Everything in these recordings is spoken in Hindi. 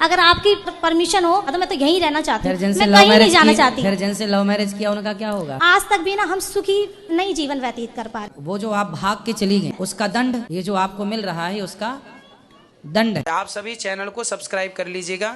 अगर आपकी परमिशन हो तो मैं तो यहीं रहना चाहती हूँ, मैं लव कहीं नहीं मैरिज जाना चाहती। फिर जिनसे लव मैरिज किया उनका क्या होगा? आज तक भी ना हम सुखी नहीं जीवन व्यतीत कर पा रहे। वो जो आप भाग के चली गई उसका दंड, ये जो आपको मिल रहा है उसका दंड है। आप सभी चैनल को सब्सक्राइब कर लीजिएगा।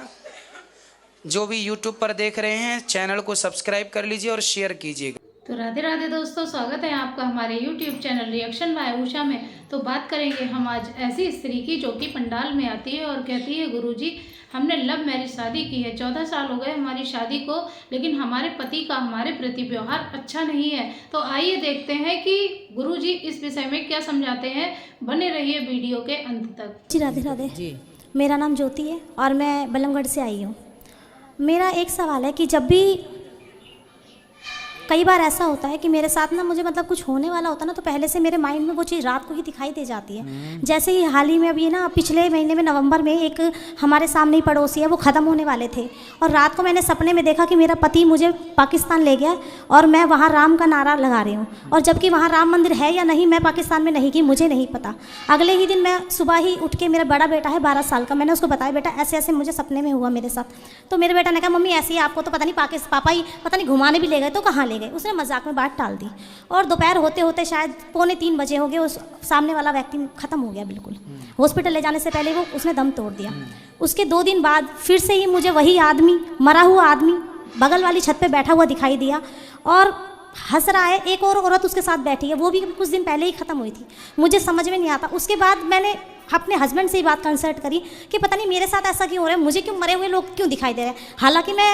जो भी यूट्यूब पर देख रहे हैं चैनल को सब्सक्राइब कर लीजिए और शेयर कीजिएगा। तो राधे राधे दोस्तों, स्वागत है आपका हमारे YouTube channel reaction by Usha में। तो बात करेंगे हम आज ऐसी स्त्री की जो कि पंडाल में आती है और कहती है गुरुजी हमने लव मैरिज शादी की है, 14 साल हो गए हमारी शादी को, लेकिन हमारे पति का हमारे प्रति व्यवहार अच्छा नहीं है। तो आइए देखते हैं कि गुरुजी इस विषय में क्या समझाते हैं। बने रहिए वीडियो के अंत तक। जी राधे राधे जी। मेरा नाम ज्योति है और मैं बल्लमगढ़ से आई हूँ। मेरा एक सवाल है कि जब भी कई बार ऐसा होता है कि मेरे साथ ना मुझे मतलब कुछ होने वाला होता है ना, तो पहले से मेरे माइंड में वो चीज़ रात को ही दिखाई दे जाती है। जैसे ही हाल ही में अभी ना पिछले महीने में नवंबर में एक हमारे सामने ही पड़ोसी है, वो ख़त्म होने वाले थे और रात को मैंने सपने में देखा कि मेरा पति मुझे पाकिस्तान ले गया और मैं वहाँ राम का नारा लगा रही हूँ, और जबकि वहाँ राम मंदिर है या नहीं मैं पाकिस्तान में नहीं की मुझे नहीं पता। अगले ही दिन मैं सुबह ही उठ के, मेरा बड़ा बेटा है 12 साल का, मैंने उसको बताया बेटा ऐसे ऐसे मुझे सपने में हुआ मेरे साथ। तो मेरे बेटा ने कहा मम्मी ऐसे ही आपको तो पता नहीं पापा ही पता नहीं घुमाने भी ले गए, तो कहाँ ले गए। उसने मजाक में बात टाल दी और दोपहर होते होते शायद 2:45 बजे हो गए, उस सामने वाला व्यक्ति खत्म हो गया बिल्कुल। हॉस्पिटल ले जाने से पहले वो उसने दम तोड़ दिया। उसके 2 दिन बाद फिर से ही मुझे वही आदमी, मरा हुआ आदमी बगल वाली छत पे बैठा हुआ दिखाई दिया और हंस रहा है। एक और औरत उसके साथ बैठी है, वो भी कुछ दिन पहले ही ख़त्म हुई थी। मुझे समझ में नहीं आता। उसके बाद मैंने अपने हस्बैंड से ही बात कंसल्ट करी कि पता नहीं मेरे साथ ऐसा क्यों हो रहा है, मुझे क्यों मरे हुए लोग क्यों दिखाई दे रहे हैं। हालांकि मैं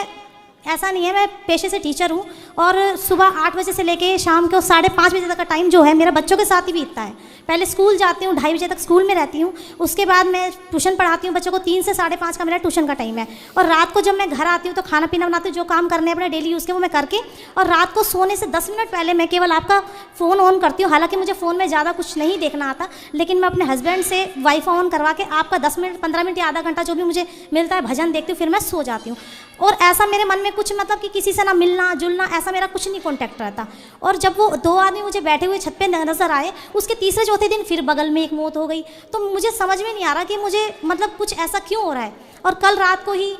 ऐसा नहीं है, मैं पेशे से टीचर हूँ और सुबह 8 बजे से लेके शाम के 5:30 बजे तक का टाइम जो है मेरा बच्चों के साथ ही बीतता है। पहले स्कूल जाती हूँ, 2:30 बजे तक स्कूल में रहती हूँ, उसके बाद मैं ट्यूशन पढ़ाती हूँ बच्चों को। 3 से 5:30 का मेरा ट्यूशन का टाइम है। और रात को जब मैं घर आती हूँ तो खाना पीना बनाती हूँ, जो काम करने अपने डेली यूज़ के वो मैं करके, और रात को सोने से 10 मिनट पहले मैं केवल आपका फ़ोन ऑन करती हूँ। हालांकि मुझे फ़ोन में ज़्यादा कुछ नहीं देखना आता, लेकिन मैं अपने हस्बैंड से वाईफाई ऑन करवा के आपका 10 मिनट 15 मिनट या आधा घंटा जो भी मुझे मिलता है भजन देखती हूँ, फिर मैं सो जाती हूँ। और ऐसा मेरे मन में कुछ मतलब कि किसी से ना मिलना जुलना ऐसा मेरा कुछ नहीं कॉन्टैक्ट रहता। और जब वो 2 आदमी मुझे बैठे हुए छत पे नजर आए, उसके तीसरे चौथे दिन फिर बगल में एक मौत हो गई। तो मुझे समझ में नहीं आ रहा कि मुझे मतलब कुछ ऐसा क्यों हो रहा है। और कल रात को ही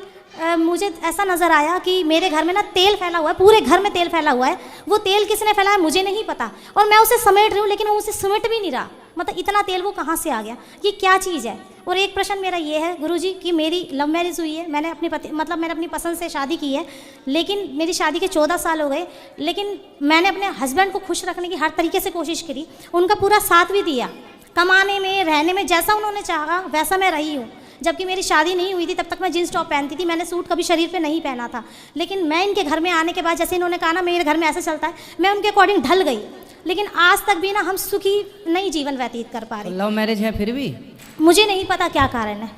मुझे ऐसा नज़र आया कि मेरे घर में ना तेल फैला हुआ है, पूरे घर में तेल फैला हुआ है। वो तेल किसने फैलाया मुझे नहीं पता, और मैं उसे समेट रही हूँ लेकिन वो मुझसे समेट भी नहीं रहा। मतलब इतना तेल वो कहाँ से आ गया, ये क्या चीज़ है। और एक प्रश्न मेरा ये है गुरुजी कि मेरी लव मैरिज हुई है, मैंने अपनी पसंद से शादी की है, लेकिन मेरी शादी के 14 साल हो गए, लेकिन मैंने अपने हस्बैंड को खुश रखने की हर तरीके से कोशिश करी, उनका पूरा साथ भी दिया, कमाने में रहने में जैसा उन्होंने चाहा वैसा मैं रही हूँ। जबकि मेरी शादी नहीं हुई थी तब तक मैं जींस टॉप पहनती थी, मैंने सूट कभी शरीर पे नहीं पहना था। लेकिन मैं इनके घर में आने के बाद जैसे इन्होंने कहा ना मेरे घर में ऐसे चलता है, मैं उनके अकॉर्डिंग ढल गई। लेकिन आज तक भी ना हम सुखी नहीं जीवन व्यतीत कर पा रहे। लव मैरिज है फिर भी मुझे नहीं पता क्या कारण है।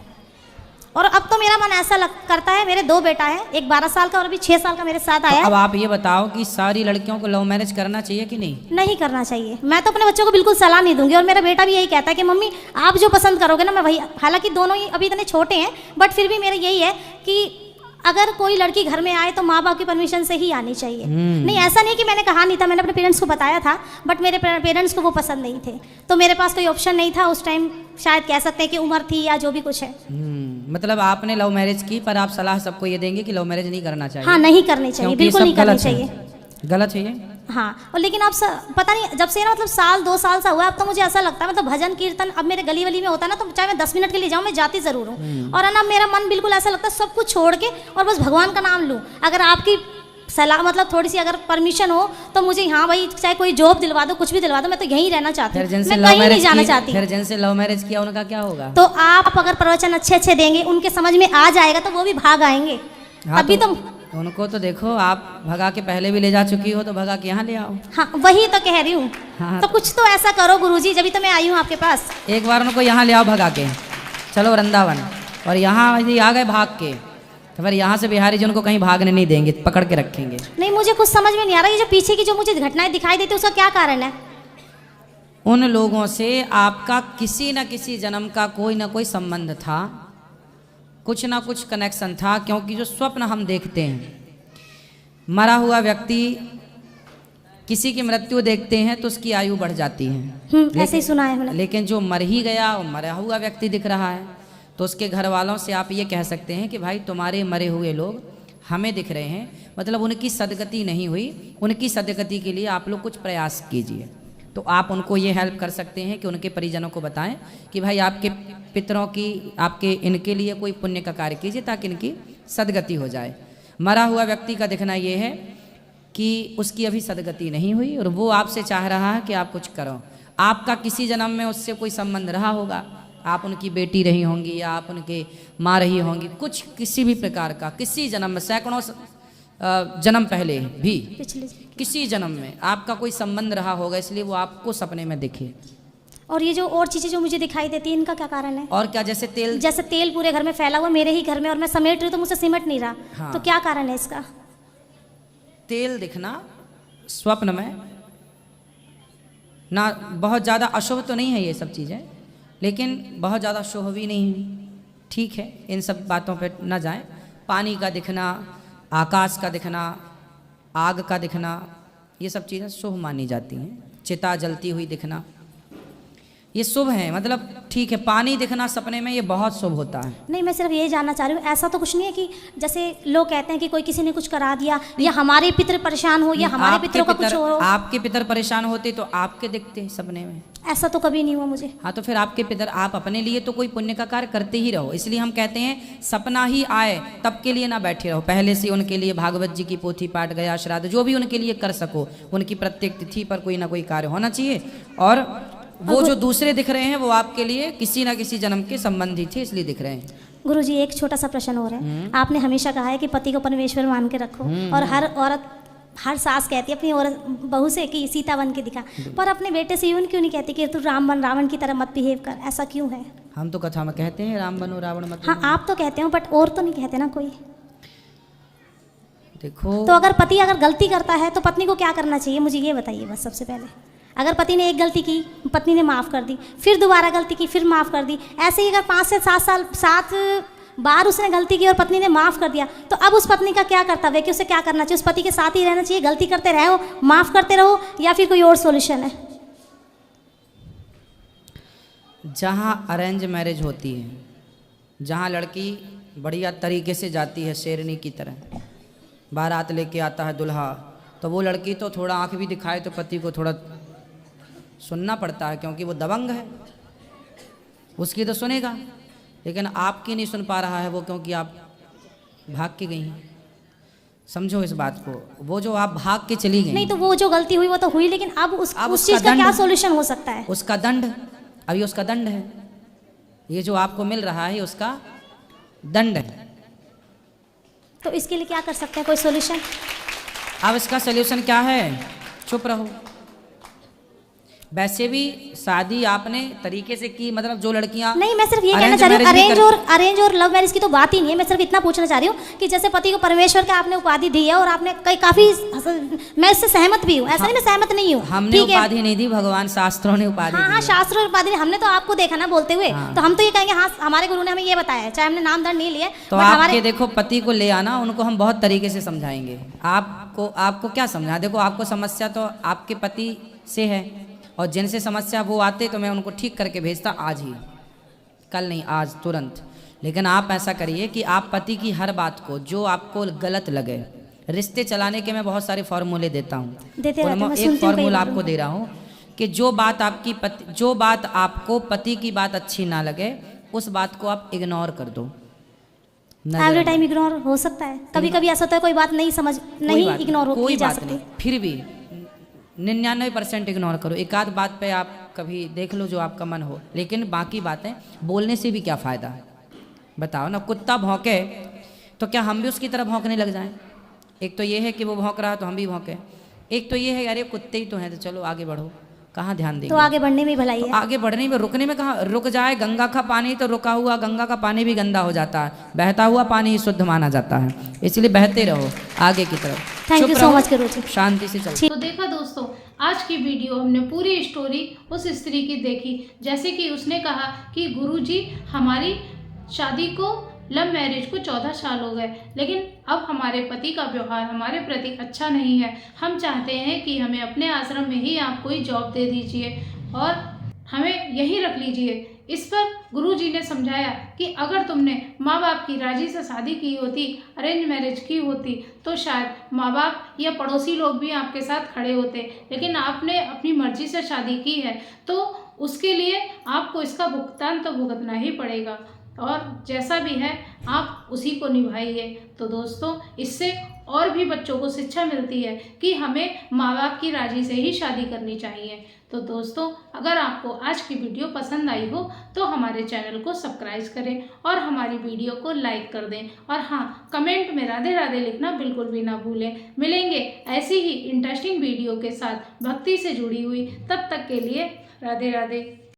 और अब तो मेरा मन ऐसा करता है, मेरे 2 बेटा है, एक 12 साल का और अभी 6 साल का मेरे साथ आया। तो अब आप ये बताओ कि सारी लड़कियों को लव मैरिज करना चाहिए कि नहीं? नहीं करना चाहिए। मैं तो अपने बच्चों को बिल्कुल सलाह नहीं दूंगी, और मेरा बेटा भी यही कहता है कि मम्मी आप जो पसंद करोगे ना मैं वही। हालांकि दोनों ही अभी इतने छोटे हैं, बट फिर भी मेरा यही है कि अगर कोई लड़की घर में आए तो माँ बाप की परमिशन से ही आनी चाहिए। नहीं, ऐसा नहीं कि मैंने कहा नहीं था, मैंने अपने पेरेंट्स को बताया था, बट मेरे पेरेंट्स को वो पसंद नहीं थे, तो मेरे पास कोई ऑप्शन नहीं था उस टाइम। शायद कह सकते हैं कि उम्र थी या जो भी कुछ है। मतलब आपने लव मैरिज की, पर आप सलाह सबको ये देंगे कि लव मैरिज नहीं करना चाहिए? हाँ, नहीं करनी चाहिए, बिल्कुल नहीं करनी चाहिए। गलत है ये। हाँ, और लेकिन अब पता नहीं जब से ना मतलब 1-2 साल सा हुआ, अब तो मुझे ऐसा लगता है मतलब भजन कीर्तन अब मेरे गली वली में होता है ना, तो चाहे मैं 10 मिनट के लिए जाऊँ मैं जाती ज़रूर हूँ। और है ना मेरा मन बिल्कुल ऐसा लगता है सब कुछ छोड़ के और बस भगवान का नाम लूँ। अगर आपकी सलाह मतलब थोड़ी सी अगर परमिशन हो तो मुझे, हाँ भाई चाहे कोई जॉब दिलवा दो, कुछ भी दिलवा दो, मैं तो यहीं रहना चाहती हूँ, मैं कहीं नहीं जाना चाहती। फिर जिनसे लव मैरिज किया उनका क्या होगा? तो आप अगर प्रवचन अच्छे देंगे, उनके समझ में आ जाएगा तो वो भी भाग आएंगे। अभी तो उनको तो देखो, आप भगा के पहले भी ले जा चुकी हो, तो भगा के यहाँ ले आओ। हाँ, वही तो कह रही हूँ। हाँ, तो कुछ तो ऐसा करो गुरुजी, जब तो मैं आई हूँ आपके पास। एक बार उनको यहाँ ले आओ भगा के, चलो वृंदावन। और यहाँ यदि आ गए भाग के तो फिर यहाँ से बिहारी जी उनको कहीं भागने नहीं देंगे, पकड़ के रखेंगे। नहीं, मुझे कुछ समझ में नहीं आ रहा, ये जो पीछे की जो मुझे घटनाएं दिखाई देती है उसका क्या कारण है? उन लोगों से आपका किसी न किसी जन्म का कोई ना कोई संबंध था, कुछ ना कुछ कनेक्शन था। क्योंकि जो स्वप्न हम देखते हैं, मरा हुआ व्यक्ति किसी की मृत्यु देखते हैं तो उसकी आयु बढ़ जाती है, ऐसे ही सुना है मैंने। लेकिन जो मर ही गया वो मरा हुआ व्यक्ति दिख रहा है, तो उसके घर वालों से आप ये कह सकते हैं कि भाई तुम्हारे मरे हुए लोग हमें दिख रहे हैं, मतलब उनकी सदगति नहीं हुई, उनकी सदगति के लिए आप लोग कुछ प्रयास कीजिए। तो आप उनको ये हेल्प कर सकते हैं कि उनके परिजनों को बताएं कि भाई आपके पितरों की, आपके इनके लिए कोई पुण्य का कार्य कीजिए ताकि इनकी सदगति हो जाए। मरा हुआ व्यक्ति का दिखना ये है कि उसकी अभी सदगति नहीं हुई और वो आपसे चाह रहा है कि आप कुछ करो। आपका किसी जन्म में उससे कोई संबंध रहा होगा, आप उनकी बेटी रही होंगी या आप उनके माँ रही होंगी, कुछ किसी भी प्रकार का किसी जन्म में, सैकड़ों जन्म पहले भी पिछले। किसी जन्म में आपका कोई संबंध रहा होगा, इसलिए वो आपको सपने में दिखे। और ये जो और चीज़ें जो मुझे दिखाई देती है, इनका क्या कारण है? और क्या, जैसे तेल, जैसे तेल पूरे घर में फैला हुआ, मेरे ही घर में, और मैं समेट रही हूँ तो मुझसे सिमट नहीं रहा। हाँ। तो क्या कारण है इसका? तेल दिखना स्वप्न में ना, बहुत ज़्यादा अशुभ तो नहीं है ये सब चीज़ें, लेकिन बहुत ज़्यादा शुभ भी नहीं है। ठीक है, इन सब बातों पे ना जाएं। पानी का दिखना, आकाश का दिखना, आग का दिखना, ये सब चीज़ें शुभ मानी जाती हैं। चिता जलती हुई दिखना ये शुभ है, मतलब ठीक है। पानी दिखना सपने में ये बहुत शुभ होता है। नहीं, मैं सिर्फ ये जानना चाह रही हूँ, ऐसा तो कुछ नहीं है कि जैसे लोग कहते हैं कि कोई किसी ने कुछ करा दिया या हमारे पितर परेशान हो या हमारे पितरों का कुछ हो। आपके पितर परेशान होते तो आपके दिखते सपने में, ऐसा तो कभी नहीं हुआ मुझे। हाँ, तो फिर आपके पितर, आप अपने लिए तो कोई पुण्य का कार्य करते ही रहो। इसलिए हम कहते हैं सपना ही आए तब के लिए ना बैठे रहो, पहले से उनके लिए भागवत जी की पोथी पाठ, गया श्राद्ध, जो भी उनके लिए कर सको, उनकी प्रत्येक तिथि पर कोई ना कोई कार्य होना चाहिए। और वो जो दूसरे दिख रहे हैं वो आपके लिए किसी ना किसी जन्म के संबंधी थे, इसलिए दिख रहे हैं। गुरुजी, एक छोटा सा प्रश्न हो रहा है। आपने हमेशा कहा है कि पति को परमेश्वर मान के रखो, और हर औरत, हर सास कहती है अपनी औरत बहू से कि सीता बन के दिखा, पर अपने बेटे से यूं क्यों नहीं कहती कि तू राम बन, रावण की तरह मत बिहेव कर? ऐसा क्यों है? हम तो कथा में कहते हैं राम बनो रावण मत हाँ, आप तो कहते हो, बट और तो नहीं कहते ना कोई। देखो, तो अगर पति अगर गलती करता है तो पत्नी को क्या करना चाहिए, मुझे ये बताइए बस। सबसे पहले अगर पति ने एक गलती की, पत्नी ने माफ़ कर दी, फिर दोबारा गलती की, फिर माफ़ कर दी, ऐसे ही अगर 5 से 7 बार उसने गलती की और पत्नी ने माफ़ कर दिया, तो अब उस पत्नी का क्या कर्तव्य है कि उसे क्या करना चाहिए? उस पति के साथ ही रहना चाहिए, गलती करते रहो, माफ़ करते रहो, या फिर कोई और सॉल्यूशन है? जहाँ अरेंज मैरिज होती है, जहाँ लड़की बढ़िया तरीके से जाती है शेरनी की तरह, बारात लेके आता है दूल्हा, तो वो लड़की तो थोड़ा आंख भी दिखाए तो पति को थोड़ा सुनना पड़ता है, क्योंकि वो दबंग है, उसकी तो सुनेगा। लेकिन आपकी नहीं सुन पा रहा है वो, क्योंकि आप भाग के गई हैं। समझो इस बात को, वो जो आप भाग के चली गई, नहीं तो वो जो गलती हुई वो तो हुई, लेकिन अब उस चीज़ का क्या सॉल्यूशन हो सकता है? उसका दंड, अभी उसका दंड है, ये जो आपको मिल रहा है उसका दंड है। तो इसके लिए क्या कर सकते हैं, कोई सॉल्यूशन? अब इसका सॉल्यूशन क्या है? चुप रहो। वैसे भी शादी आपने तरीके से की, मतलब जो लड़कियां, नहीं, मैं सिर्फ ये कहना चाह रही हूँ, अरेंज और लव मैरिज की तो बात ही नहीं है। मैं सिर्फ इतना पूछना चाह रही हूँ कि जैसे पति को परमेश्वर का आपने उपाधि दी है, और आपने काफी, मैं इससे सहमत भी हूँ, ऐसा नहीं मैं सहमत नहीं हूँ। हमने उपाधि नहीं दी, भगवान शास्त्रों ने उपाधि दी। हाँ, शास्त्रों ने उपाधि, हमने तो आपको देखा ना बोलते हुए, तो हम तो ये कहेंगे हाँ हमारे गुरु ने हमें ये बताया है, चाहे हमने नाम दंड नहीं लिया। तो आपके देखो पति को ले आना, उनको हम बहुत तरीके से समझाएंगे। आपको क्या समझा? देखो, आपको समस्या तो आपके पति से है, और जिनसे समस्या वो आते तो मैं उनको ठीक करके भेजता आज ही, कल नहीं, आज तुरंत। लेकिन आप ऐसा करिए कि आप पति की हर बात को, जो आपको गलत लगे, रिश्ते चलाने के मैं बहुत सारे फॉर्मूले देता हूँ, एक फॉर्मूला आपको दे रहा हूँ कि जो बात आपको पति की बात अच्छी ना लगे, उस बात को आप इग्नोर कर दो। एवरी टाइम इग्नोर हो सकता है, कभी कभी ऐसा होता है कोई बात नहीं इग्नोर हो जा सकती, फिर भी 99% इग्नोर करो। एक आध बात पे आप कभी देख लो जो आपका मन हो, लेकिन बाकी बातें बोलने से भी क्या फ़ायदा है? बताओ ना, कुत्ता भौंके तो क्या हम भी उसकी तरह भौंकने लग जाएं? एक तो ये है कि वो भौंक रहा है तो हम भी भौंके, एक तो ये है अरे कुत्ते ही तो हैं तो चलो आगे बढ़ो, कहाँ ध्यान देंगे? तो आगे बढ़ने में भलाई है। आगे बढ़ने में, रुकने में कहाँ रुक जाए? गंगा का पानी तो रुका हुआ गंगा का पानी भी गंदा हो जाता है, बहता हुआ पानी ही शुद्ध माना जाता है, इसलिए बहते रहो आगे की तरफ। थैंक यू सो मच गुरुजी, शांति से चलो। तो देखा दोस्तों, आज की वीडियो हमने पूरी स्टोरी उस स्त्री की देखी। जैसे कि उसने कहा कि गुरुजी हमारी शादी को, लव मैरिज को 14 साल हो गए, लेकिन अब हमारे पति का व्यवहार हमारे प्रति अच्छा नहीं है। हम चाहते हैं कि हमें अपने आश्रम में ही आप कोई जॉब दे दीजिए और हमें यहीं रख लीजिए, इस पर गुरुजी ने समझाया कि अगर तुमने माँ बाप की राजी से शादी की होती, अरेंज मैरिज की होती, तो शायद माँ बाप या पड़ोसी लोग भी आपके साथ खड़े होते, लेकिन आपने अपनी मर्जी से शादी की है तो उसके लिए आपको इसका भुगतान तो भुगतना ही पड़ेगा, और जैसा भी है आप उसी को निभाइए। तो दोस्तों, इससे और भी बच्चों को शिक्षा मिलती है कि हमें माँ बाप की राजी से ही शादी करनी चाहिए। तो दोस्तों, अगर आपको आज की वीडियो पसंद आई हो तो हमारे चैनल को सब्सक्राइब करें और हमारी वीडियो को लाइक कर दें, और हाँ, कमेंट में राधे राधे लिखना बिल्कुल भी ना भूलें। मिलेंगे ऐसी ही इंटरेस्टिंग वीडियो के साथ भक्ति से जुड़ी हुई, तब तक के लिए राधे राधे।